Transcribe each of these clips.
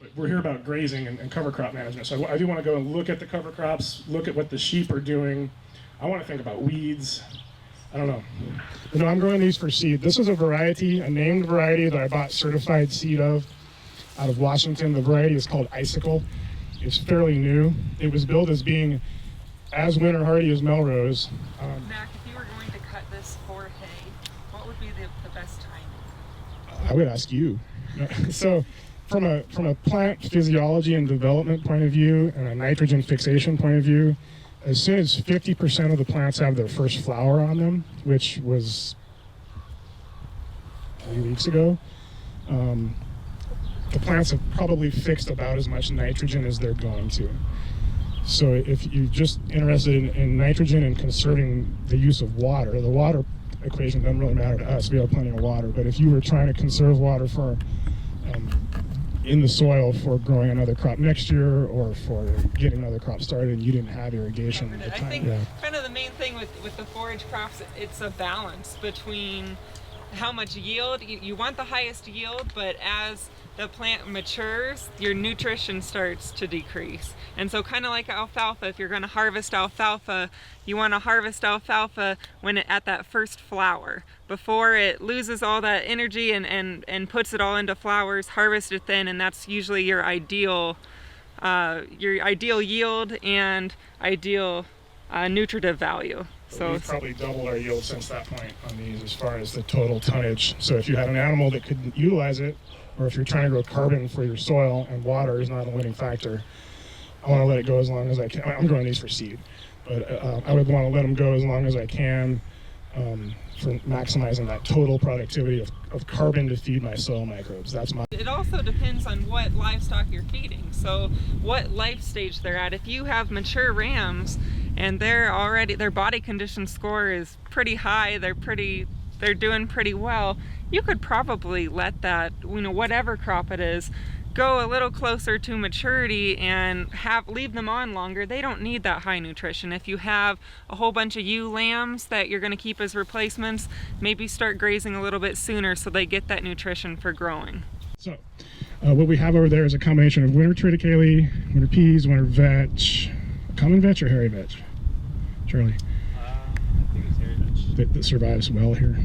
But we're here about grazing and cover crop management. So I do want to go and look at the cover crops, look at what the sheep are doing. I want to think about weeds. I don't know. You know, I'm growing these for seed. This is a variety, a named variety that I bought certified seed of out of Washington. The variety is called Icicle. It's fairly new. It was billed as being as winter hardy as Melrose. Mac, if you were going to cut this for hay, what would be the best timing? I would ask you. So from a plant physiology and development point of view and a nitrogen fixation point of view, as soon as 50% of the plants have their first flower on them, which was 3 weeks ago, the plants have probably fixed about as much nitrogen as they're going to. So if you're just interested in nitrogen and conserving the use of water, the water equation doesn't really matter to us. We have plenty of water. But if you were trying to conserve water for in the soil for growing another crop next year or for getting another crop started and you didn't have irrigation at the time. I think kind of the main thing with the forage crops, it's a balance between how much yield. You want the highest yield, but as the plant matures, your nutrition starts to decrease. And so kind of like alfalfa, if you're going to harvest alfalfa, you want to harvest alfalfa when at that first flower. Before it loses all that energy and puts it all into flowers, harvest it then, and that's usually your ideal yield and ideal nutritive value. So we've probably doubled our yield since that point on these as far as the total tonnage. So if you had an animal that could utilize it, or if you're trying to grow carbon for your soil and water is not a limiting factor, I want to let it go as long as I can. I'm growing these for seed, but I would want to let them go as long as I can for maximizing that total productivity of carbon to feed my soil microbes. That's my. It also depends on what livestock you're feeding. So what life stage they're at. If you have mature rams and their body condition score is pretty high, they're doing pretty well, you could probably let that, whatever crop it is, go a little closer to maturity and leave them on longer. They don't need that high nutrition. If you have a whole bunch of ewe lambs that you're going to keep as replacements, maybe start grazing a little bit sooner so they get that nutrition for growing. So what we have over there is a combination of winter triticale, winter peas, winter vetch, common vetch or hairy vetch? Charlie? I think it's hairy vetch. That survives well here.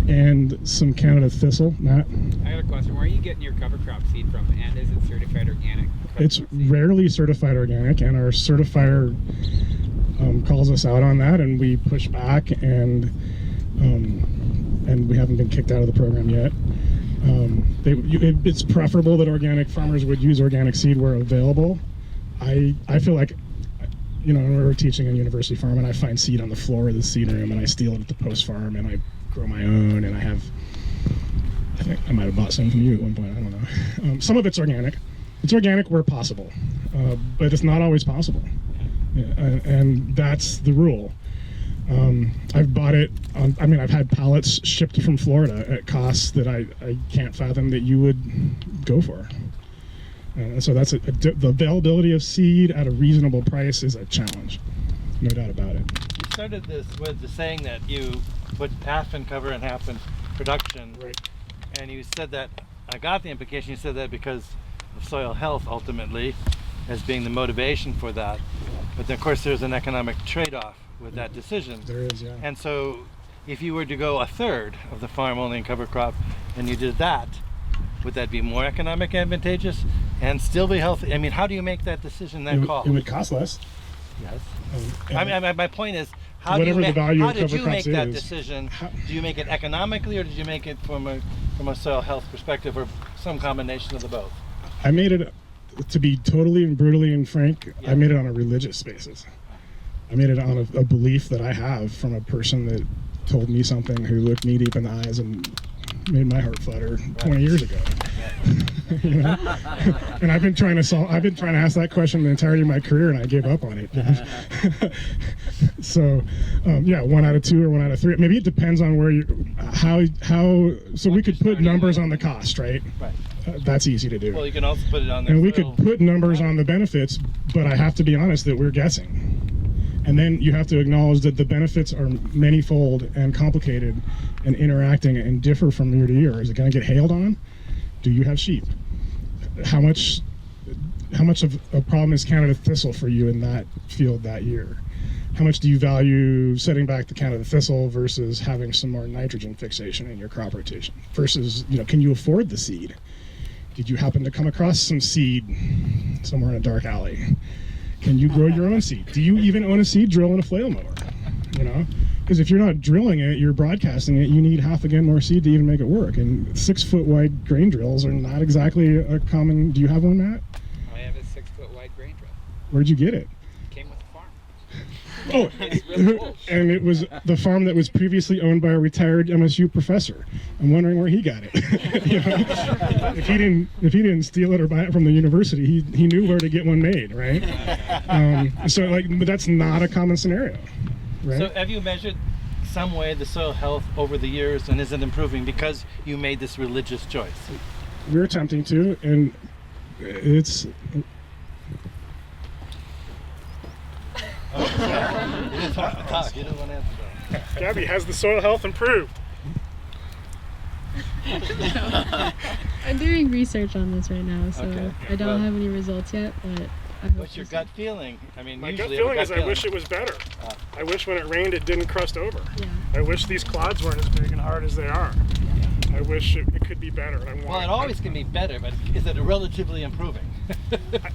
And some Canada thistle, Matt. I got a question. Where are you getting your cover crop seed from? And is it certified organic? It's rarely certified organic, and our certifier calls us out on that, and we push back, and we haven't been kicked out of the program yet. It's preferable that organic farmers would use organic seed where available. I feel like, we're teaching in University Farm, and I find seed on the floor of the seed room, and I steal it at the post farm, and I grow my own, and I think I might have bought some from you at one point, I don't know. Some of it's organic. It's organic where possible, but it's not always possible. And that's the rule. I've bought it I've had pallets shipped from Florida at costs that I can't fathom that you would go for. So that's the availability of seed at a reasonable price is a challenge, no doubt about it. You started this with the saying that you put half in cover and half in production. Right. And you said that, I got the implication you said that because of soil health ultimately as being the motivation for that. But then of course there's an economic trade-off with that decision. There is, yeah. And so if you were to go a third of the farm only in cover crop and you did that, would that be more economic advantageous and still be healthy? I mean, how do you make that decision, that call? It would cost less. Yes. And my point is, how whatever did the value how of did cover you crops make that is. decision? Do you make it economically, or did you make it from a soil health perspective, or some combination of the both? I made it, to be totally and brutally and frank, Yeah. I made it on a religious basis. I made it on a belief that I have from a person that told me something, who looked me deep in the eyes and made my heart flutter 20 years ago. You know? And I've been trying to ask that question the entirety of my career, and I gave up on it. So, yeah, 1 out of 2 or 1 out of 3. Maybe it depends on where so we could put numbers on the cost, right? Right. That's easy to do. Well, you can also put it on there. And we could put numbers on the benefits, but I have to be honest that we're guessing. And then you have to acknowledge that the benefits are manyfold and complicated and interacting and differ from year to year. Is it going to get hailed on? Do you have sheep? How much of a problem is Canada thistle for you in that field that year? How much do you value setting back the Canada thistle versus having some more nitrogen fixation in your crop rotation? Versus, can you afford the seed? Did you happen to come across some seed somewhere in a dark alley? Can you grow your own seed? Do you even own a seed drill and a flail mower? Because if you're not drilling it, you're broadcasting it, you need half again more seed to even make it work. And 6-foot wide grain drills are not exactly a common. Do you have one, Matt? I have a 6-foot wide grain drill. Where'd you get it? Came with the farm. Oh, It's really cool. and it was the farm that was previously owned by a retired MSU professor. I'm wondering where he got it. If he didn't steal it or buy it from the university, he knew where to get one made, right? But that's not a common scenario, right? So have you measured some way the soil health over the years, and is it improving because you made this religious choice? We're attempting to, and it's. You didn't want to talk. You didn't want to answer that. Gabby, has the soil health improved? I'm doing research on this right now, so Okay. I don't Well- have any results yet, but I hope What's your gut feeling? I mean, My gut usually feeling a is I wish it was better. Ah. I wish when it rained it didn't crust over. Yeah. I wish these clods weren't as big and hard as they are. I wish it could be better. Well, it always can be better, but is it relatively improving?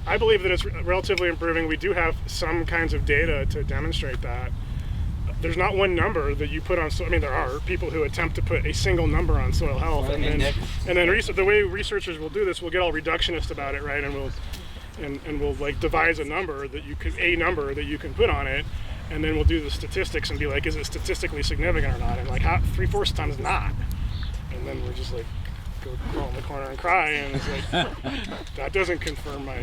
I believe that it's relatively improving. We do have some kinds of data to demonstrate that. There's not one number that you put on. There are people who attempt to put a single number on soil health, Or and index. then the way researchers will do this, we'll get all reductionist about it, right? And we'll like devise a number that you can put on it, and then we'll do the statistics and be like, is it statistically significant or not? And like 3/4 times not. And then we're just like, go crawl in the corner and cry, and it's like, that doesn't confirm my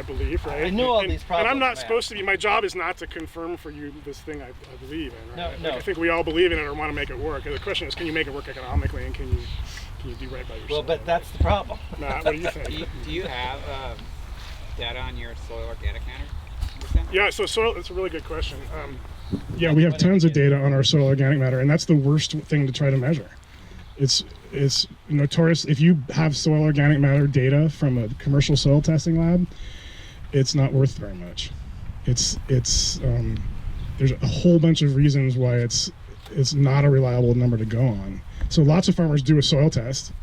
belief, right? I knew all these And problems, I'm not Matt. supposed to be, my job is not to confirm for you this thing I believe in, right? No. Like, I think we all believe in it or want to make it work. And the question is, can you make it work economically, and can you do right by yourself? Well, but that's the problem. Matt, what do you think? Do you have data on your soil organic matter percent? Yeah, so soil, it's a really good question. Yeah, we have tons of data on our soil organic matter, and that's the worst thing to try to measure. It's notorious. If you have soil organic matter data from a commercial soil testing lab, it's not worth very much. There's a whole bunch of reasons why it's not a reliable number to go on. So lots of farmers do a soil test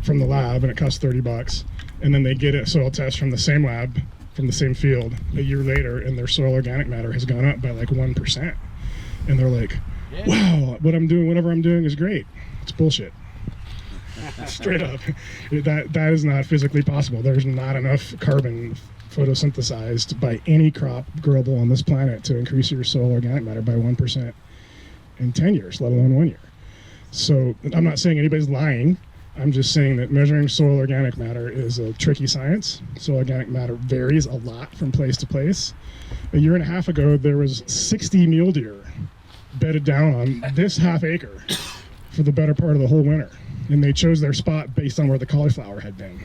from the lab, and it costs $30, and then they get a soil test from the same lab, from the same field, a year later, and their soil organic matter has gone up by like 1%, and they're like, wow, whatever I'm doing is great. It's bullshit. Straight up. That is not physically possible. There's not enough carbon photosynthesized by any crop growable on this planet to increase your soil organic matter by 1% in 10 years, let alone 1 year. So I'm not saying anybody's lying. I'm just saying that measuring soil organic matter is a tricky science. Soil organic matter varies a lot from place to place. A year and a half ago, there was 60 mule deer bedded down on this half acre for the better part of the whole winter. And they chose their spot based on where the cauliflower had been.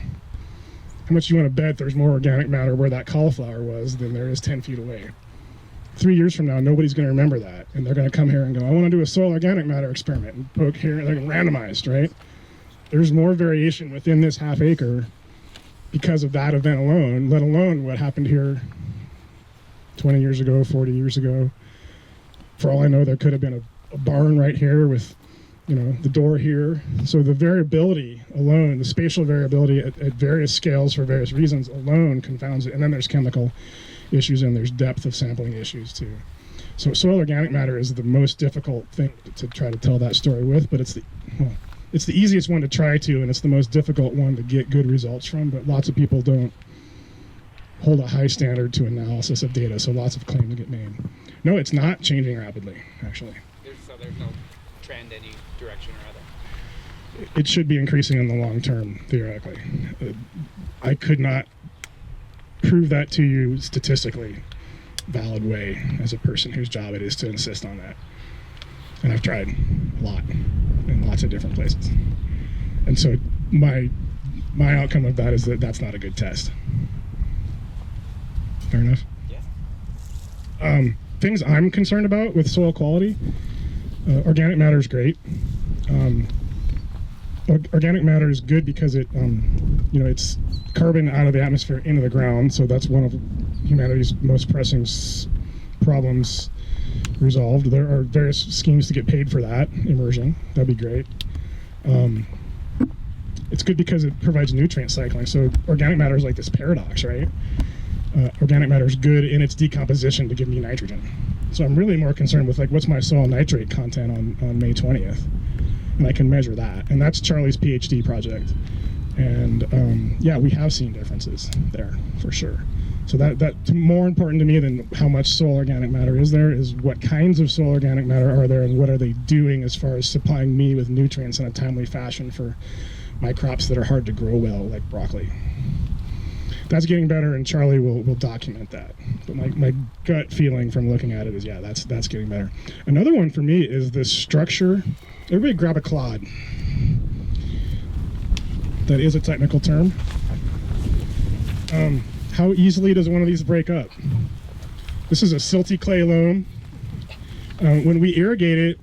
How much you want to bet there's more organic matter where that cauliflower was than there is 10 feet away? 3 years from now, nobody's going to remember that. And they're going to come here and go, I want to do a soil organic matter experiment and poke here, like randomized, right? There's more variation within this half acre because of that event alone, let alone what happened here 20 years ago, 40 years ago. For all I know, there could have been a barn right here with, the door here. So the variability alone, the spatial variability at various scales for various reasons alone confounds it. And then there's chemical issues and there's depth of sampling issues too. So soil organic matter is the most difficult thing to try to tell that story with, but it's the easiest one to try to, and it's the most difficult one to get good results from, but lots of people don't hold a high standard to analysis of data, so lots of claims get made. No, it's not changing rapidly, actually. So there's no trend any direction or other? It should be increasing in the long term, theoretically. I could not prove that to you statistically valid way as a person whose job it is to insist on that. And I've tried a lot in lots of different places. And so my outcome of that is that that's not a good test. Fair enough? Yeah. Things I'm concerned about with soil quality, organic matter is great. organic matter is good because it, it's carbon out of the atmosphere into the ground. So that's one of humanity's most pressing problems resolved. There are various schemes to get paid for that immersion. That'd be great. It's good because it provides nutrient cycling. So organic matter is like this paradox, right? Organic matter is good in its decomposition to give me nitrogen. So I'm really more concerned with like what's my soil nitrate content on May 20th, and I can measure that. And that's Charlie's PhD project. And yeah, we have seen differences there for sure. So that's more important to me than how much soil organic matter is there is what kinds of soil organic matter are there and what are they doing as far as supplying me with nutrients in a timely fashion for my crops that are hard to grow well, like broccoli. That's getting better, and Charlie will document that. But my gut feeling from looking at it is, yeah, that's getting better. Another one for me is this structure. Everybody grab a clod. That is a technical term. How easily does one of these break up? This is a silty clay loam. When we irrigate it,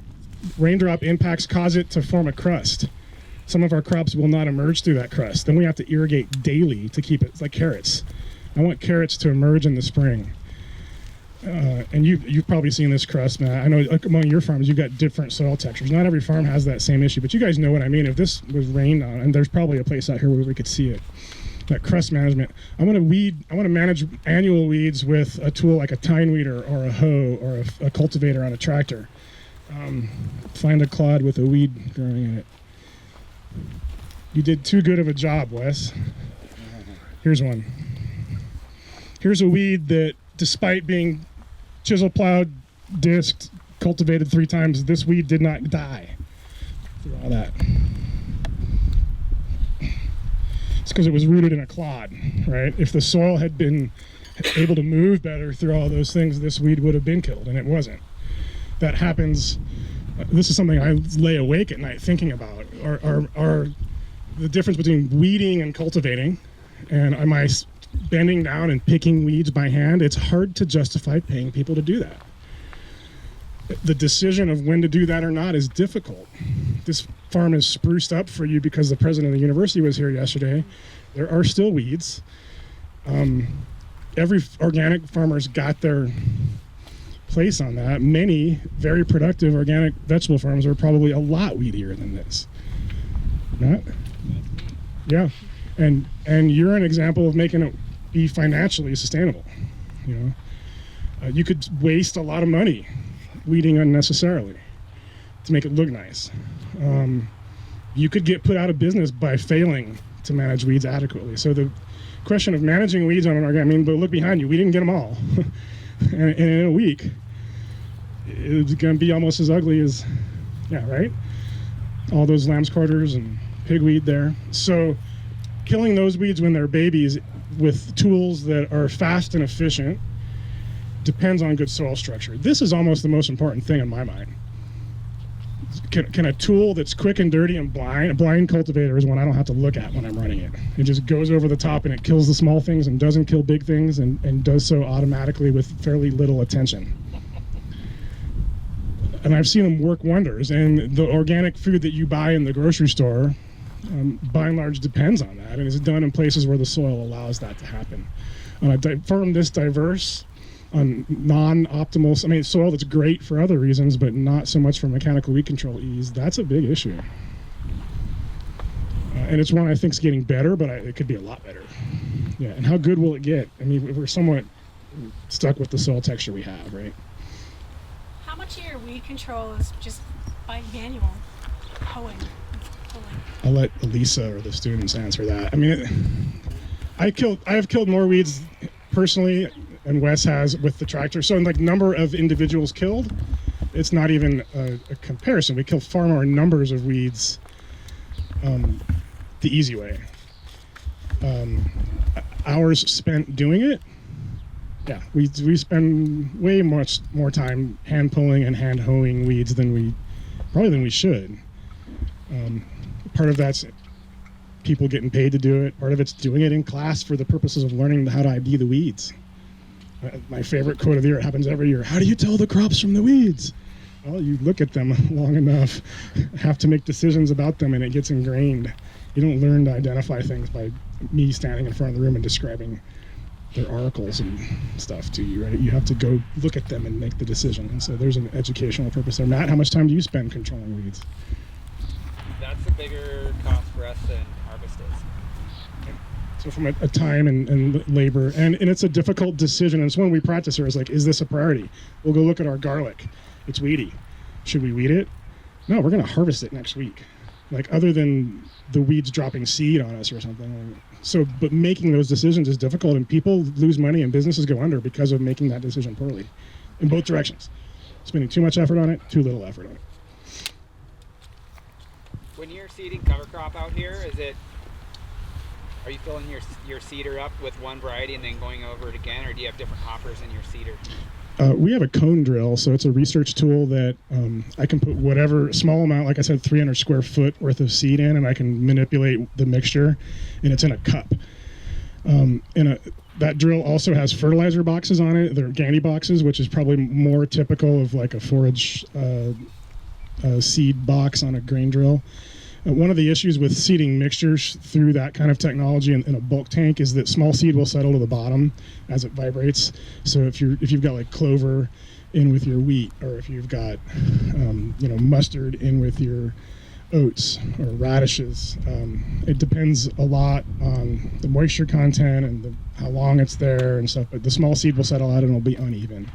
raindrop impacts cause it to form a crust. Some of our crops will not emerge through that crust. Then we have to irrigate daily to keep it. It's like carrots. I want carrots to emerge in the spring. And you've probably seen this crust, man. I know like, among your farms, you've got different soil textures. Not every farm has that same issue, but you guys know what I mean. If this was rained on, and there's probably a place out here where we could see it, that crust management. I want to manage annual weeds with a tool like a tine weeder or a hoe or a cultivator on a tractor. Find a clod with a weed growing in it. You did too good of a job, Wes. Here's one. Here's a weed that, despite being chisel plowed, disked, cultivated 3 times, this weed did not die through all that. It's because it was rooted in a clod, right? If the soil had been able to move better through all those things, this weed would have been killed, and it wasn't. That happens. This is something I lay awake at night thinking about. Are the difference between weeding and cultivating, and am I bending down and picking weeds by hand? It's hard to justify paying people to do that. The decision of when to do that or not is difficult. This farm is spruced up for you because the president of the university was here yesterday. There are still weeds. Every organic farmer's got their place on that. Many very productive organic vegetable farms are probably a lot weedier than this. Not? Yeah. And you're an example of making it be financially sustainable. You could waste a lot of money weeding unnecessarily to make it look nice. You could get put out of business by failing to manage weeds adequately. So the question of managing weeds on an organic, but look behind you, we didn't get them all. And in a week, it's going to be almost as ugly as, yeah, right? All those lamb's quarters and pigweed there. So killing those weeds when they're babies with tools that are fast and efficient depends on good soil structure. This is almost the most important thing in my mind. Can a tool that's quick and dirty and blind, a blind cultivator is one I don't have to look at when I'm running it. It just goes over the top and it kills the small things and doesn't kill big things and does so automatically with fairly little attention. And I've seen them work wonders. And the organic food that you buy in the grocery store, by and large, depends on that. And it's done in places where the soil allows that to happen. On a farm this diverse, on non-optimal, soil that's great for other reasons, but not so much for mechanical weed control ease, that's a big issue. And it's one I think is getting better, but it could be a lot better. Yeah, and how good will it get? We're somewhat stuck with the soil texture we have, right? How much of your weed control is just by manual hoeing? I'll let Elisa or the students answer that. I have killed more weeds personally, and Wes has with the tractor. So in number of individuals killed, it's not even a comparison. We kill far more numbers of weeds the easy way. Hours spent doing it, yeah, we spend way much more time hand pulling and hand hoeing weeds than we should. Part of that's people getting paid to do it. Part of it's doing it in class for the purposes of learning how to ID the weeds. My favorite quote of the year, it happens every year. How do you tell the crops from the weeds? Well, you look at them long enough, have to make decisions about them, and it gets ingrained. You don't learn to identify things by me standing in front of the room and describing their articles and stuff to you, right? You have to go look at them and make the decision. And so there's an educational purpose there. Matt, how much time do you spend controlling weeds? That's a bigger cost for us than harvest is. So from a time and labor, and it's a difficult decision. And it's one we practice here is like, is this a priority? We'll go look at our garlic. It's weedy. Should we weed it? No, we're going to harvest it next week. Like, other than the weeds dropping seed on us or something. So, but making those decisions is difficult, and people lose money and businesses go under because of making that decision poorly in both directions. Spending too much effort on it, too little effort on it. When you're seeding cover crop out here, are you filling your seeder up with one variety and then going over it again, or do you have different hoppers in your seeder? We have a cone drill, so it's a research tool that I can put whatever small amount, like I said, 300 square foot worth of seed in, and I can manipulate the mixture, and it's in a cup. That drill also has fertilizer boxes on it. They're Gandy boxes, which is probably more typical of like a forage seed box on a grain drill. One of the issues with seeding mixtures through that kind of technology in a bulk tank is that small seed will settle to the bottom as it vibrates. So if you've got like clover in with your wheat, or if you've got mustard in with your oats or radishes, it depends a lot on the moisture content and how long it's there and stuff. But the small seed will settle out and it'll be uneven.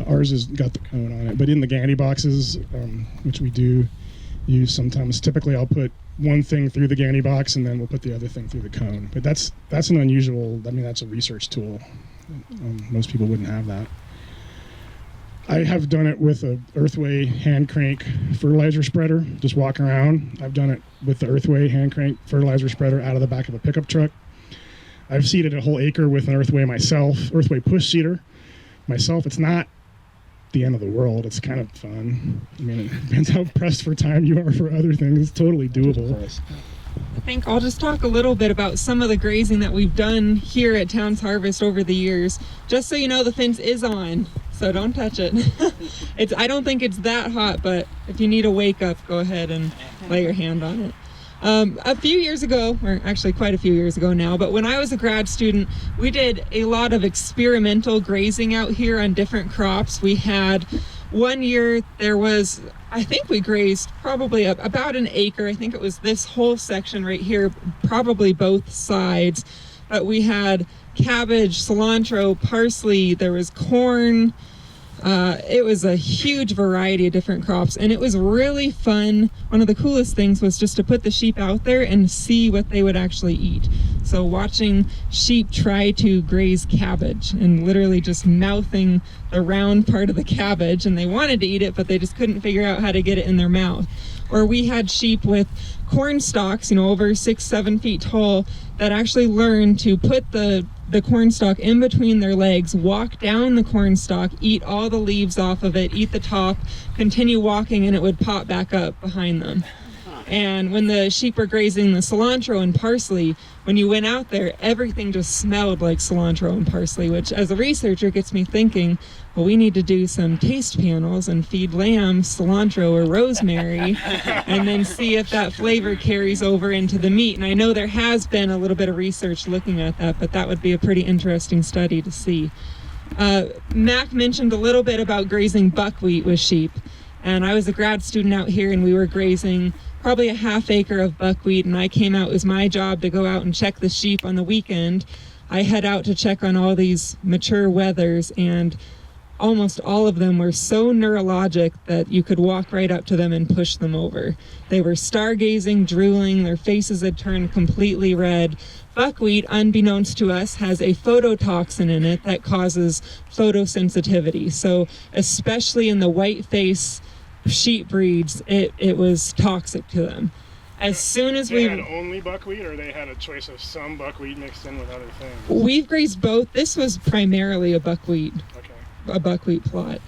Ours has got the cone on it, but in the Gandy boxes, which we do use sometimes. Typically, I'll put one thing through the Gandy box and then we'll put the other thing through the cone. But that's an unusual. I mean, that's a research tool. Most people wouldn't have that. I have done it with a Earthway hand crank fertilizer spreader. Just walk around. I've done it with the Earthway hand crank fertilizer spreader out of the back of a pickup truck. I've seeded a whole acre with an Earthway myself. Earthway push seeder myself. It's not the end of the world. It's kind of fun. I mean, it depends how pressed for time you are for other things. It's totally doable. I think I'll just talk a little bit about some of the grazing that we've done here at Towns Harvest over the years. Just so you know, the fence is on, so don't touch it. I don't think it's that hot, but if you need a wake up, go ahead and lay your hand on it. A few years ago, or actually quite a few years ago now, but when I was a grad student, we did a lot of experimental grazing out here on different crops. We had one year I think we grazed probably about an acre. I think it was this whole section right here, probably both sides. But we had cabbage, cilantro, parsley, there was corn. It was a huge variety of different crops, and it was really fun. One of the coolest things was just to put the sheep out there and see what they would actually eat. So watching sheep try to graze cabbage and literally just mouthing the round part of the cabbage, and they wanted to eat it, but they just couldn't figure out how to get it in their mouth. Or we had sheep with corn stalks, over 6-7 feet tall, that actually learned to put the corn stalk in between their legs, walk down the corn stalk, eat all the leaves off of it, eat the top, continue walking, and it would pop back up behind them. And when the sheep were grazing the cilantro and parsley, when you went out there, everything just smelled like cilantro and parsley, which as a researcher gets me thinking, well, we need to do some taste panels and feed lambs cilantro or rosemary and then see if that flavor carries over into the meat. And I know there has been a little bit of research looking at that, but that would be a pretty interesting study to see. Mac mentioned a little bit about grazing buckwheat with sheep. And I was a grad student out here, and we were grazing probably a half acre of buckwheat, and I came out, it was my job to go out and check the sheep on the weekend. I head out to check on all these mature wethers, and almost all of them were so neurologic that you could walk right up to them and push them over. They were stargazing, drooling, their faces had turned completely red. Buckwheat, unbeknownst to us, has a phototoxin in it that causes photosensitivity. So especially in the white face sheep breeds, it was toxic to them. As soon as they had only buckwheat, or they had a choice of some buckwheat mixed in with other things? We've grazed both. This was primarily a buckwheat. Okay. A buckwheat plot.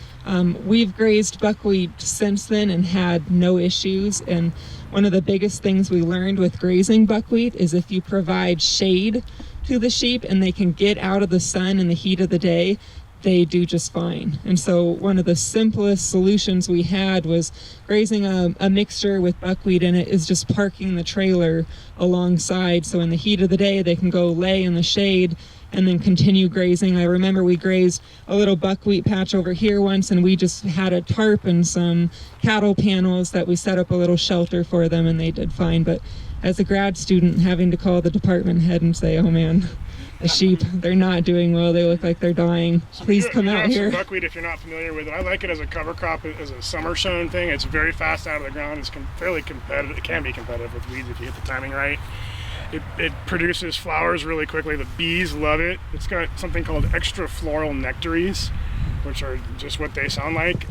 We've grazed buckwheat since then and had no issues. And one of the biggest things we learned with grazing buckwheat is if you provide shade to the sheep and they can get out of the sun in the heat of the day, they do just fine. And so one of the simplest solutions we had was grazing a mixture with buckwheat in it, is just parking the trailer alongside, so in the heat of the day they can go lay in the shade and then continue grazing. I remember we grazed a little buckwheat patch over here once, and we just had a tarp and some cattle panels that we set up a little shelter for them, and they did fine. But as a grad student, having to call the department head and say, oh man, the sheep, they're not doing well, they look like they're dying, please come out here. Some buckwheat, if you're not familiar with it, I like it as a cover crop, as a summer sown thing. It's very fast out of the ground. It's fairly competitive. It can be competitive with weeds if you hit the timing right. It produces flowers really quickly. The bees love it. It's got something called extra floral nectaries, which are just what they sound like.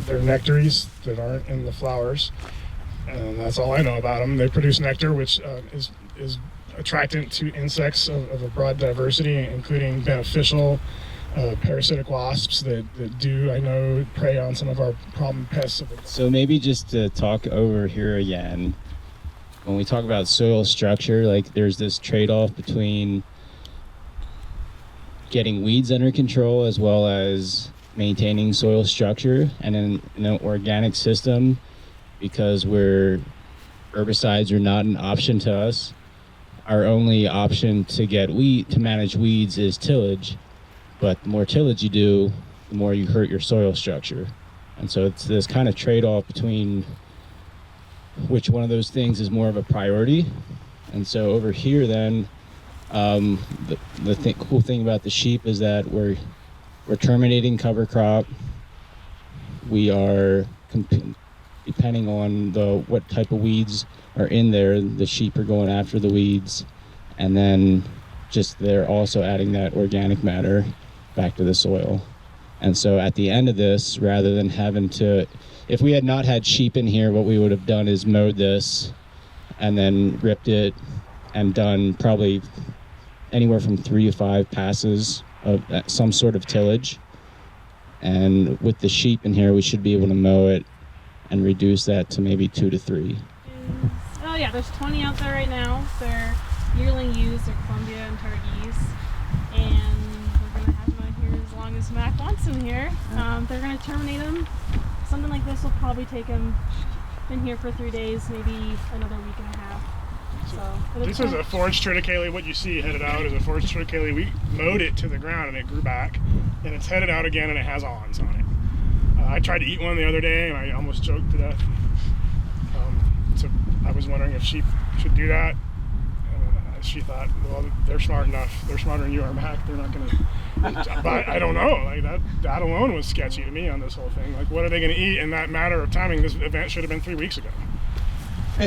They're nectaries that aren't in the flowers, and that's all I know about them. They produce nectar, which is attractant to insects of a broad diversity, including beneficial parasitic wasps that do, I know, prey on some of our problem pests. So maybe just to talk over here again, when we talk about soil structure, like there's this trade-off between getting weeds under control as well as maintaining soil structure. And in an organic system, because herbicides are not an option to us, our only option to manage weeds is tillage. But the more tillage you do, the more you hurt your soil structure. And so it's this kind of trade-off between which one of those things is more of a priority. And so over here then, the cool thing about the sheep is that we're terminating cover crop. We are, depending on what type of weeds are in there, the sheep are going after the weeds, and then just they're also adding that organic matter back to the soil. And so at the end of this, rather than having to, if we had not had sheep in here, what we would have done is mowed this and then ripped it and done probably anywhere from 3 to 5 passes of some sort of tillage. And with the sheep in here, we should be able to mow it and reduce that to maybe 2 to 3. Oh yeah, there's 20 out there right now. They're yearling ewes, they're Columbia and Targees, and we're gonna have them out here as long as Mac wants them here. They're gonna terminate them. Something like this will probably take them in here for 3 days, maybe another week and a half. So this is a foraged triticale. What you see headed out is a foraged triticale. We mowed it to the ground and it grew back, and it's headed out again and it has awns on it. I tried to eat one the other day and I almost choked to death. So I was wondering if sheep should do that. She thought, well, they're smart enough. They're smarter than you are, Mac. They're not gonna. But I don't know. Like that alone was sketchy to me on this whole thing. Like, what are they gonna eat in that matter of timing? This event should have been 3 weeks ago.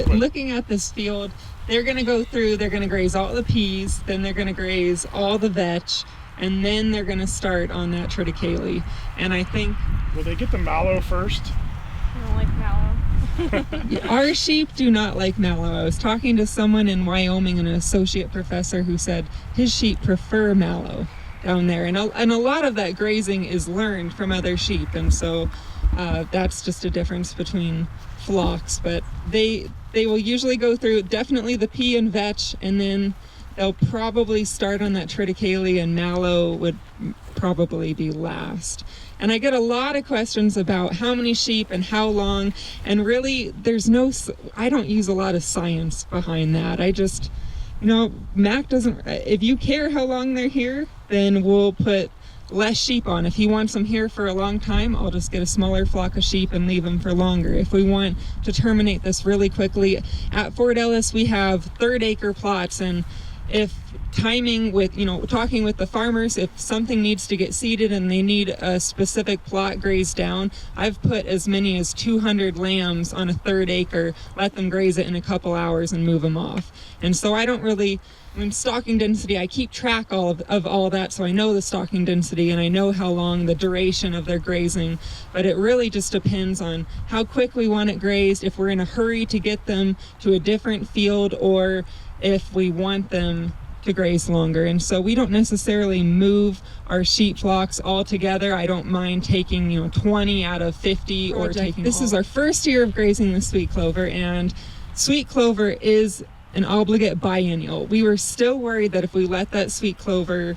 Looking at this field, they're going to go through, they're going to graze all the peas, then they're going to graze all the vetch, and then they're going to start on that triticale. And I think... Will they get the mallow first? I don't like mallow. Our sheep do not like mallow. I was talking to someone in Wyoming, an associate professor, who said his sheep prefer mallow down there. And a lot of that grazing is learned from other sheep. And so that's just a difference between flocks. But they will usually go through definitely the pea and vetch, and then they'll probably start on that triticale, and mallow would probably be last. And I get a lot of questions about how many sheep and how long, and really I don't use a lot of science behind that. I just, Mac doesn't, if you care how long they're here, then we'll put less sheep on. If he wants them here for a long time, I'll just get a smaller flock of sheep and leave them for longer. If we want to terminate this really quickly, at Fort Ellis we have 3rd acre plots, and if timing with, talking with the farmers, if something needs to get seeded and they need a specific plot grazed down, I've put as many as 200 lambs on a 3rd acre, let them graze it in a couple hours and move them off. And so I don't really, stocking density, I keep track of all that, so I know the stocking density and I know how long the duration of their grazing, but it really just depends on how quick we want it grazed, if we're in a hurry to get them to a different field, or if we want them to graze longer. And so we don't necessarily move our sheep flocks all together. I don't mind taking 20 out of 50 or taking this is our first year of grazing the sweet clover, and sweet clover is an obligate biennial. We were still worried that if we let that sweet clover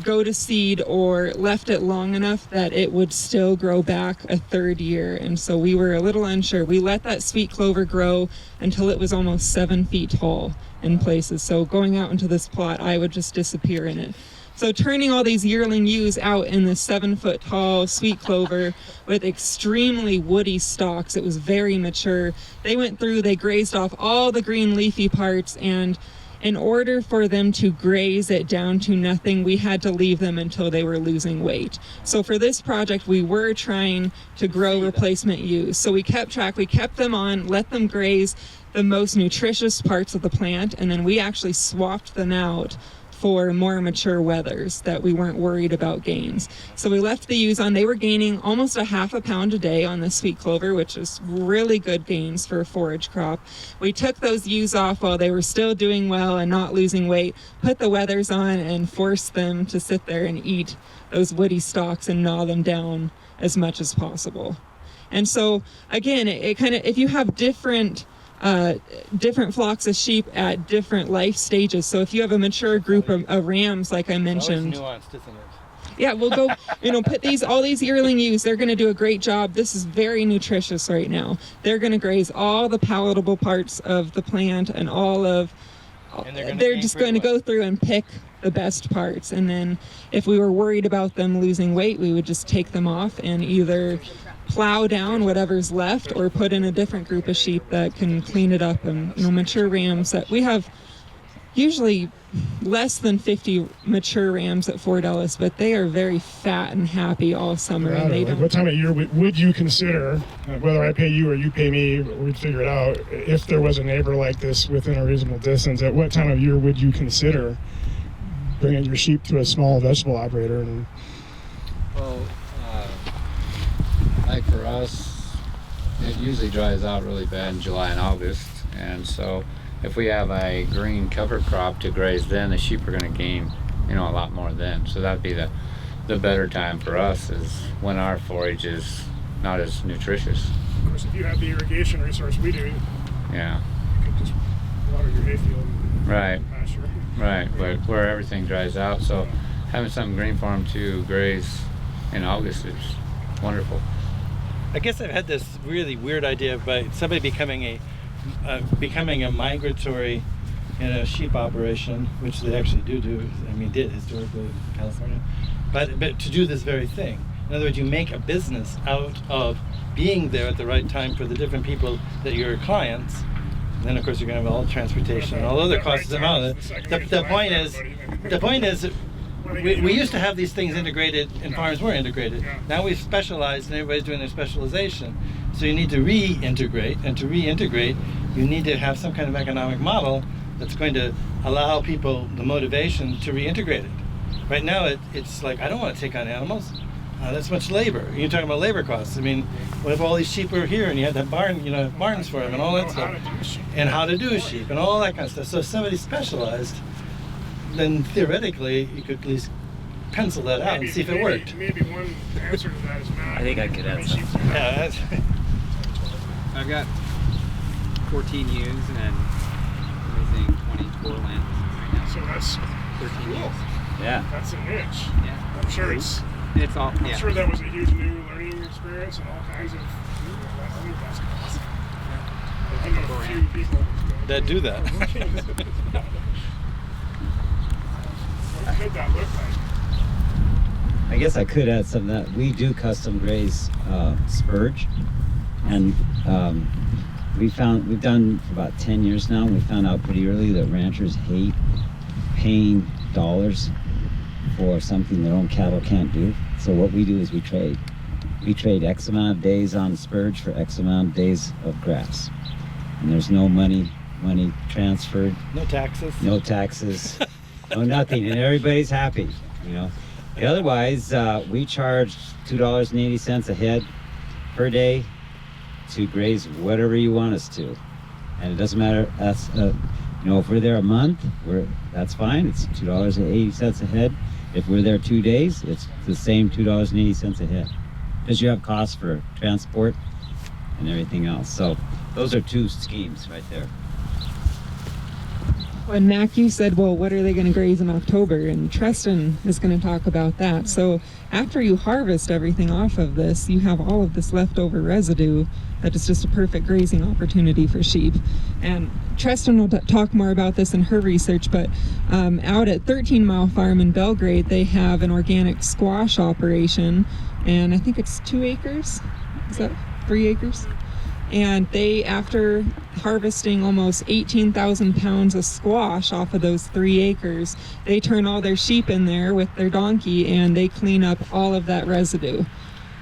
go to seed or left it long enough that it would still grow back a third year. And so we were a little unsure. We let that sweet clover grow until it was almost 7 feet tall in places. So going out into this plot, I would just disappear in it. So turning all these yearling ewes out in this 7 foot tall sweet clover with extremely woody stalks, it was very mature. They went through, they grazed off all the green leafy parts, and in order for them to graze it down to nothing, we had to leave them until they were losing weight. So for this project, we were trying to grow replacement ewes. So we kept track, we kept them on, let them graze the most nutritious parts of the plant, and then we actually swapped them out for more mature wethers that we weren't worried about gains. So we left the ewes on. They were gaining almost a half a pound a day on the sweet clover, which is really good gains for a forage crop. We took those ewes off while they were still doing well and not losing weight, put the wethers on, and forced them to sit there and eat those woody stalks and gnaw them down as much as possible. And so again, it kind of, if you have different flocks of sheep at different life stages. So if you have a mature group of rams, like I mentioned, It's always nuanced, isn't it? yeah, we'll go, put all these yearling ewes, they're going to do a great job. This is very nutritious right now. They're going to graze all the palatable parts of the plant and they're just going to go through and pick the best parts. And then if we were worried about them losing weight, we would just take them off and either plow down whatever's left or put in a different group of sheep that can clean it up. And mature rams, that we have usually less than 50 mature rams at Fort Ellis, but they are very fat and happy all summer. And they don't. What time of year would you consider, whether I pay you or you pay me, we'd figure it out, if there was a neighbor like this within a reasonable distance, at what time of year would you consider bringing your sheep to a small vegetable operator? And well, like for us, it usually dries out really bad in July and August, and so if we have a green cover crop to graze then, the sheep are going to gain, a lot more then. So that'd be the better time for us, is when our forage is not as nutritious. Of course, if you have the irrigation resource we do, yeah, you could just water your hayfield and right, pasture. right, but where everything dries out, so having something green for them to graze in August is wonderful. I guess I've had this really weird idea by somebody becoming a migratory sheep operation, which they actually do. Did historically in California, but to do this very thing. In other words, you make a business out of being there at the right time for the different people that are your clients. And then of course you're going to have all transportation and all other costs out of it. The point is we used to have these things integrated and farms were integrated. Now we've specialized and everybody's doing their specialization. So you need to reintegrate, and to reintegrate you need to have some kind of economic model that's going to allow people the motivation to reintegrate it. Right now it's like, I don't want to take on animals. That's much labor. You're talking about labor costs. What if all these sheep were here and you had that barn, barns for them and all that stuff, and how to do a sheep and all that kind of stuff. So if somebody's specialized, then theoretically you could at least pencil that out and see if it worked. Maybe one answer to that is not. I think I could add something. Yeah, I've got 14 ewes and everything 24 lambs right now. So that's 13 cool. ewes. Yeah. That's a niche. Yeah. I'm sure it's. It's all. I'm Yeah. sure that was a huge new learning experience and all kinds of. That's awesome. I know a few people that do that. What could that look like? I guess I could add something that we do custom graze spurge, and we've done for about 10 years now. We found out pretty early that ranchers hate paying dollars for something their own cattle can't do. So what we do is we trade X amount of days on spurge for X amount of days of grass, and there's no money transferred, No taxes. no taxes, no nothing, and everybody's happy, Otherwise, we charge $2.80 a head per day to graze whatever you want us to, and it doesn't matter. That's if we're there a month, that's fine. It's $2.80 a head. If we're there 2 days, it's the same $2.80 a head, because you have costs for transport and everything else. So those are two schemes right there. And Mac, you said, well, what are they going to graze in October? And Trestin is going to talk about that. So after you harvest everything off of this, you have all of this leftover residue that is just a perfect grazing opportunity for sheep. And Trestin will talk more about this in her research, but out at 13 Mile Farm in Belgrade, they have an organic squash operation, and I think it's 2 acres. Is that 3 acres? And they, after harvesting almost 18,000 pounds of squash off of those 3 acres, they turn all their sheep in there with their donkey and they clean up all of that residue.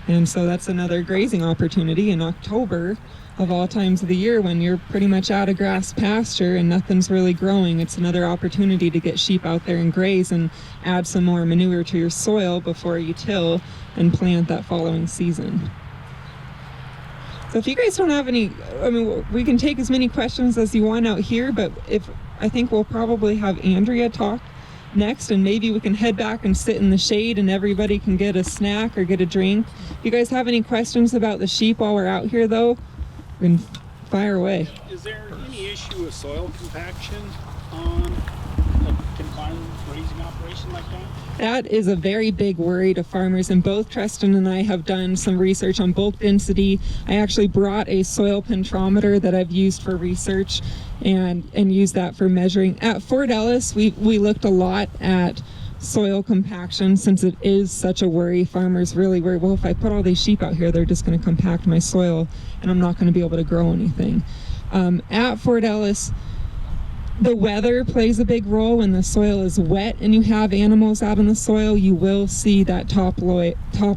And so that's another grazing opportunity in October, of all times of the year, when you're pretty much out of grass pasture and nothing's really growing. It's another opportunity to get sheep out there and graze and add some more manure to your soil before you till and plant that following season. So if you guys don't have any, I mean, we can take as many questions as you want out here, but I think we'll probably have Andrea talk next, and maybe we can head back and sit in the shade and everybody can get a snack or get a drink. If you guys have any questions about the sheep while we're out here, though, we can fire away. Is there any issue with soil compaction on a confined grazing operation like that? That is a very big worry to farmers, and both Trestin and I have done some research on bulk density. I actually brought a soil pentrometer that I've used for research and used that for measuring. At Fort Ellis, we looked a lot at soil compaction, since it is such a worry. Farmers really worry, well, if I put all these sheep out here, they're just going to compact my soil and I'm not going to be able to grow anything. At Fort Ellis, the weather plays a big role. When the soil is wet and you have animals out in the soil, you will see that top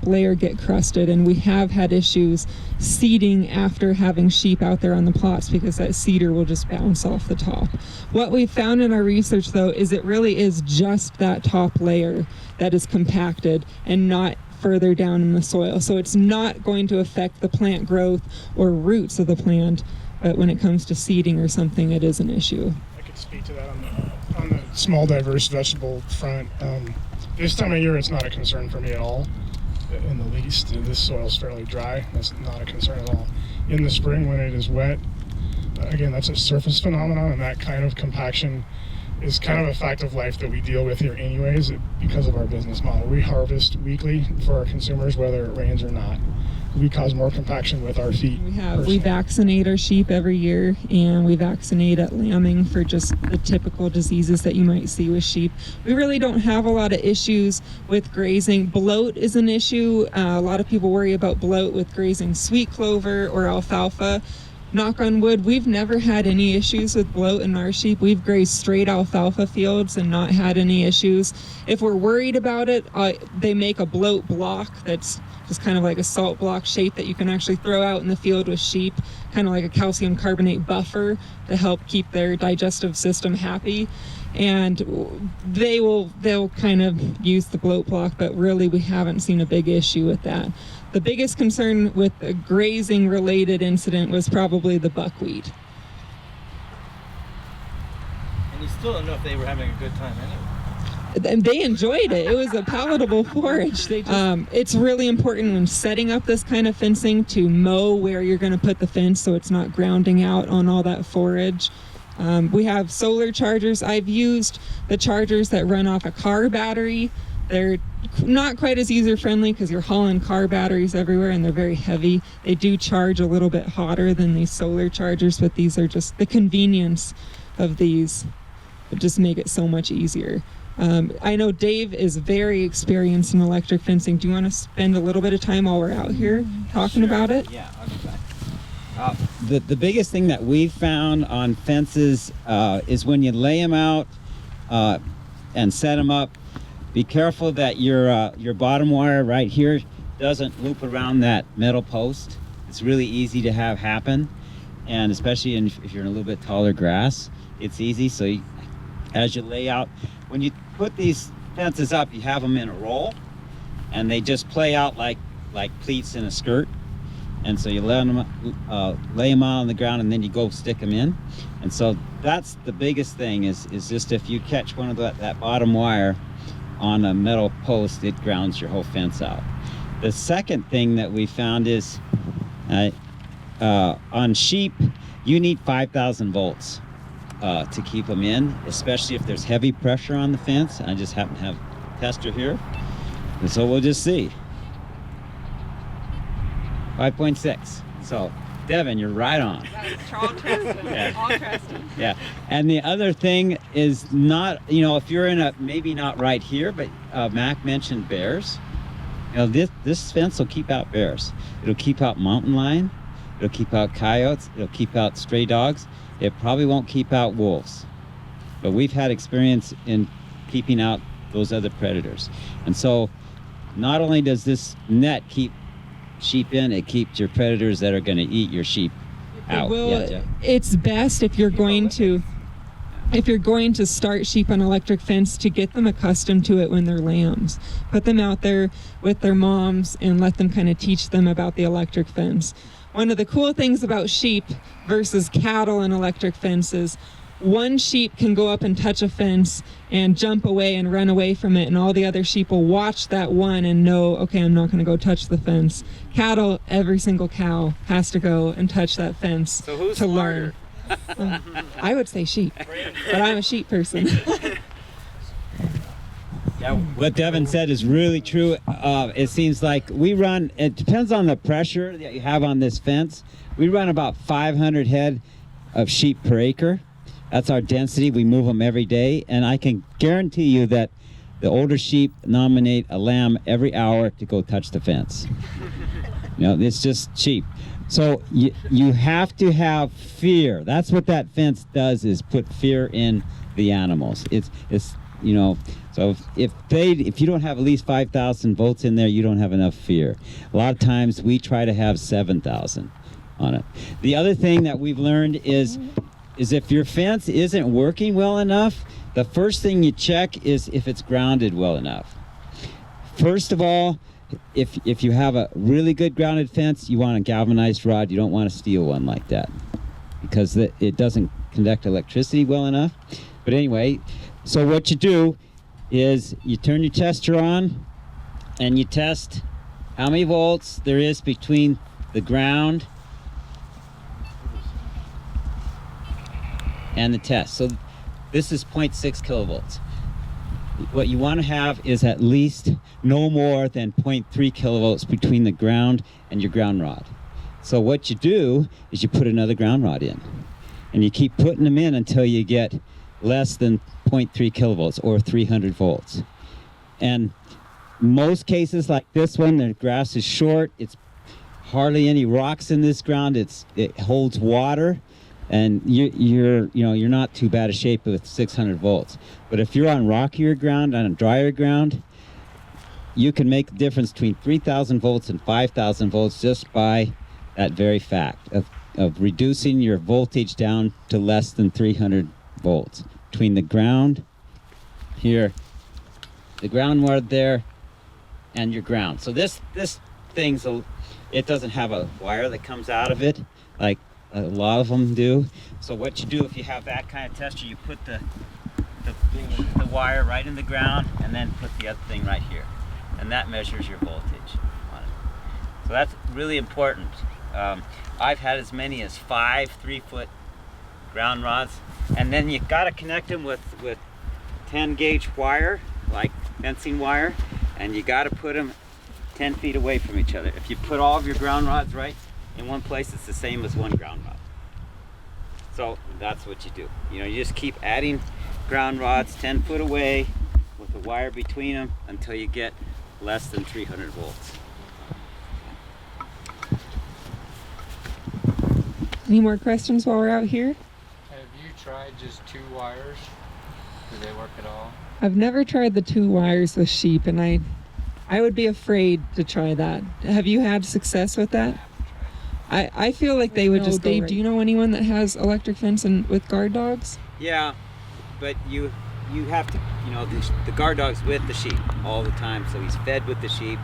layer get crusted, and we have had issues seeding after having sheep out there on the plots because that cedar will just bounce off the top. What we found in our research, though, is it really is just that top layer that is compacted and not further down in the soil. So it's not going to affect the plant growth or roots of the plant, but when it comes to seeding or something, it is an issue. Speak to that on the small diverse vegetable front. This time of year it's not a concern for me at all in the least. This soil's fairly dry. That's not a concern at all. In the spring when it is wet, again, that's a surface phenomenon, and that kind of compaction is kind of a fact of life that we deal with here anyways because of our business model. We harvest weekly for our consumers whether it rains or not. We cause more compaction with our feet. We vaccinate our sheep every year, and we vaccinate at lambing for just the typical diseases that you might see with sheep. We really don't have a lot of issues with grazing. Bloat is an issue. A lot of people worry about bloat with grazing sweet clover or alfalfa. Knock on wood, we've never had any issues with bloat in our sheep. We've grazed straight alfalfa fields and not had any issues. If we're worried about it, they make a bloat block that's just kind of like a salt block shape that you can actually throw out in the field with sheep, kind of like a calcium carbonate buffer to help keep their digestive system happy. And they'll kind of use the bloat block, but really we haven't seen a big issue with that. The biggest concern with the grazing related incident was probably the buckwheat. And you still don't know if they were having a good time anyway. They enjoyed it. It was a palatable forage. It's really important when setting up this kind of fencing to mow where you're going to put the fence so it's not grounding out on all that forage. We have solar chargers. I've used the chargers that run off a car battery. They're not quite as user-friendly because you're hauling car batteries everywhere and they're very heavy. They do charge a little bit hotter than these solar chargers, but these are just the convenience of these that just make it so much easier. I know Dave is very experienced in electric fencing. Do you want to spend a little bit of time while we're out here talking about it? Yeah, I'll be back. The biggest thing that we've found on fences is when you lay them out and set them up, be careful that your bottom wire right here doesn't loop around that metal post. It's really easy to have happen, and especially if you're in a little bit taller grass, it's easy. So as you lay out, when you put these fences up, you have them in a roll, and they just play out like pleats in a skirt. And so you lay them out on the ground, and then you go stick them in. And so that's the biggest thing is just if you catch one of that bottom wire on a metal post, it grounds your whole fence out. The second thing that we found is on sheep, you need 5,000 volts to keep them in, especially if there's heavy pressure on the fence. I just happen to have a tester here, and so we'll just see. 5.6. So, Devon, you're right on. That's all Trestin. Yeah. All Trestin. Yeah, and the other thing is not, if you're in a, maybe not right here, but Mac mentioned bears. This fence will keep out bears. It'll keep out mountain lion. It'll keep out coyotes. It'll keep out stray dogs. It probably won't keep out wolves. But we've had experience in keeping out those other predators. And so not only does this net keep sheep in, it keeps your predators that are going to eat your sheep out. Well, Yeah. it's best if you're going to start sheep on electric fence to get them accustomed to it when they're lambs. Put them out there with their moms and let them kind of teach them about the electric fence. One of the cool things about sheep versus cattle and electric fences, one sheep can go up and touch a fence and jump away and run away from it, and all the other sheep will watch that one and know, okay, I'm not going to go touch the fence. Cattle, every single cow has to go and touch that fence So who's to smarter? learn. I would say sheep, but I'm a sheep person. Yeah, what Devon said is really true. It seems like it depends on the pressure that you have on this fence. We run about 500 head of sheep per acre. That's our density. We move them every day. And I can guarantee you that the older sheep nominate a lamb every hour to go touch the fence. It's just sheep. So you have to have fear. That's what that fence does, is put fear in the animals. So if you don't have at least 5,000 volts in there, you don't have enough fear. A lot of times we try to have 7,000 on it. The other thing that we've learned is if your fence isn't working well enough, the first thing you check is if it's grounded well enough. First of all, if you have a really good grounded fence, you want a galvanized rod. You don't want a steel one like that, because it doesn't conduct electricity well enough. But anyway, so what you do is you turn your tester on and you test how many volts there is between the ground and the test. So this is 0.6 kilovolts. What you want to have is at least no more than 0.3 kilovolts between the ground and your ground rod. So what you do is you put another ground rod in, and you keep putting them in until you get less than 0.3 kilovolts or 300 volts. And most cases like this one, the grass is short, it's hardly any rocks in this ground, it holds water, and you're not too bad a shape with 600 volts. But if you're on rockier ground, on a drier ground, you can make the difference between 3,000 volts and 5,000 volts just by that very fact of reducing your voltage down to less than 300 volts between the ground here, the ground ward there, and your ground. So this thing's it doesn't have a wire that comes out of it like a lot of them do. So what you do if you have that kind of tester, you put the wire right in the ground and then put the other thing right here, and that measures your voltage on it. So that's really important. I've had as many as 5 3-foot ground rods, and then you got to connect them with 10 gauge wire, like fencing wire, and you got to put them 10 feet away from each other. If you put all of your ground rods right in one place, it's the same as one ground rod. So that's what you do. You just keep adding ground rods 10 foot away with a wire between them until you get less than 300 volts. Any more questions while we're out here? Have you tried just 2 wires? Do they work at all? I've never tried the 2 wires with sheep, and I would be afraid to try that. Have you had success with that? I feel like they would just go. Dave, do you know anyone that has electric fence and with guard dogs? Yeah, but you have to, the guard dog's with the sheep all the time, so he's fed with the sheep.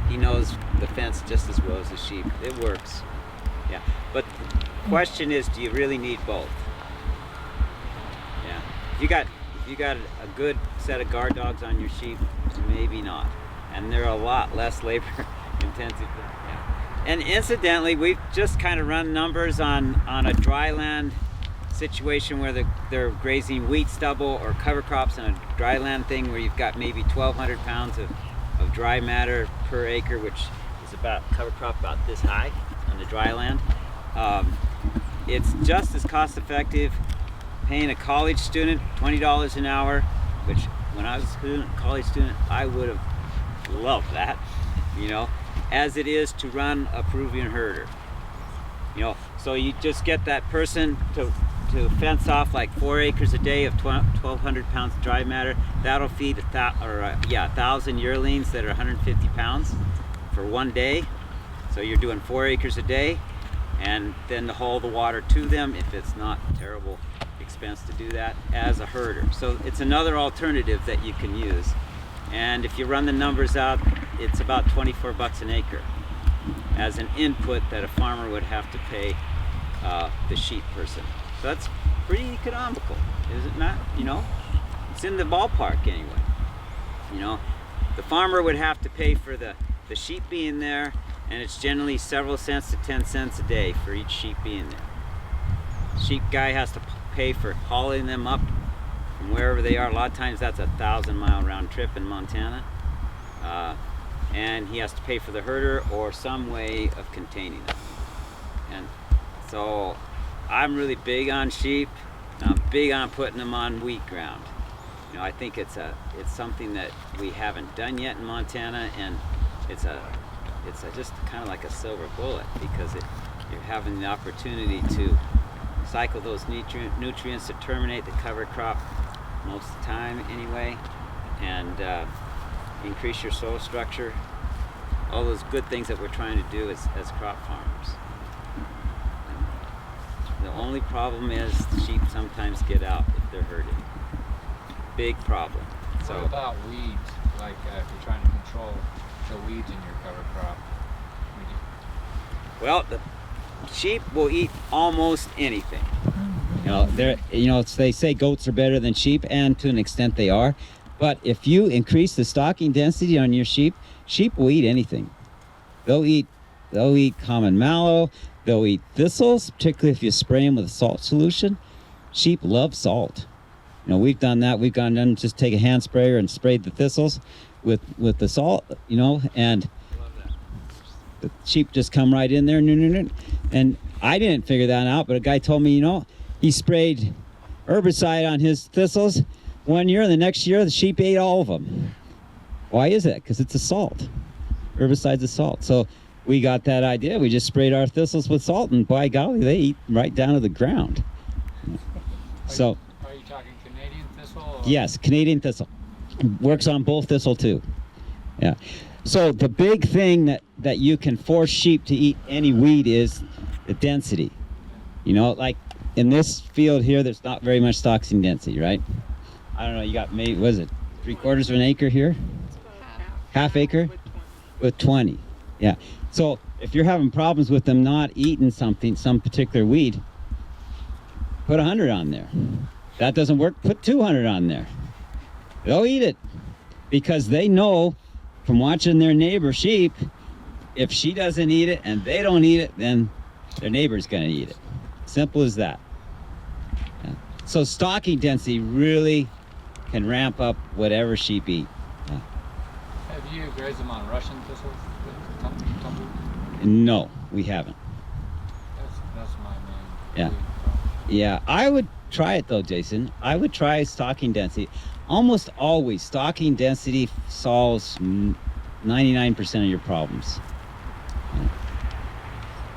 He knows the fence just as well as the sheep. It works. Yeah, but the question is, do you really need both? Yeah, if you got a good set of guard dogs on your sheep, maybe not, and they're a lot less labor intensive. Yeah. And incidentally, we've just kind of run numbers on a dryland situation where they're grazing wheat stubble or cover crops in a dry land thing where you've got maybe 1,200 pounds of dry matter per acre, which is about cover crop about this high on the dry land. It's just as cost effective paying a college student $20 an hour, which when I was a college student, I would have loved that, you know, as it is to run a Peruvian herder. You know, so you just get that person to fence off like 4 acres a day of 1,200 pounds of dry matter. That'll feed 1,000 yearlings that are 150 pounds for one day. So you're doing 4 acres a day, and then to haul the water to them if it's not terrible expense to do that as a herder. So it's another alternative that you can use. And if you run the numbers out, it's about 24 bucks an acre as an input that a farmer would have to pay the sheep person. So that's pretty economical, is it not? You know, it's in the ballpark anyway. You know, the farmer would have to pay for the sheep being there, and it's generally several cents to 10 cents a day for each sheep being there. Sheep guy has to pay for hauling them up from wherever they are. A lot of times that's a 1,000-mile round trip in Montana. And he has to pay for the herder or some way of containing them. And so I'm really big on sheep. I'm big on putting them on wheat ground. You know, I think it's something that we haven't done yet in Montana, and it's just kind of like a silver bullet, because you're having the opportunity to cycle those nutrients to terminate the cover crop most of the time anyway, and increase your soil structure, all those good things that we're trying to do as crop farmers. The only problem is the sheep sometimes get out if they're herded. Big problem. So what about weeds? Like if you're trying to control the weeds in your cover crop? Well, the sheep will eat almost anything. They say goats are better than sheep, and to an extent they are. But if you increase the stocking density on your sheep will eat anything. They'll eat common mallow. They'll eat thistles, particularly if you spray them with a salt solution. Sheep love salt. You know, we've done that. We've gone down and just take a hand sprayer and sprayed the thistles with the salt, you know, and the sheep just come right in there. And I didn't figure that out, but a guy told me, you know, he sprayed herbicide on his thistles one year, and the next year the sheep ate all of them. Why is that? Because it's a salt. Herbicide's a salt. So we got that idea. We just sprayed our thistles with salt, and by golly, they eat right down to the ground. So. Are you talking Canadian thistle? Or? Yes, Canadian thistle. Works on bull thistle too. Yeah. So the big thing that you can force sheep to eat any weed is the density. You know, like in this field here, there's not very much stocking density, right? I don't know, you got maybe, what is it, 3/4 of an acre here? Half acre? With 20. Yeah. So if you're having problems with them not eating some particular weed, put 100 on there. That doesn't work, put 200 on there. They'll eat it, because they know from watching their neighbor sheep, if she doesn't eat it and they don't eat it, then their neighbor's gonna eat it. Simple as that. Yeah. So stocking density really can ramp up whatever sheep eat. Yeah. Have you grazed them on Russian thistles? No, we haven't. That's my main. Yeah. Yeah, I would try it though, Jason. I would try stocking density. Almost always, stocking density solves 99% of your problems.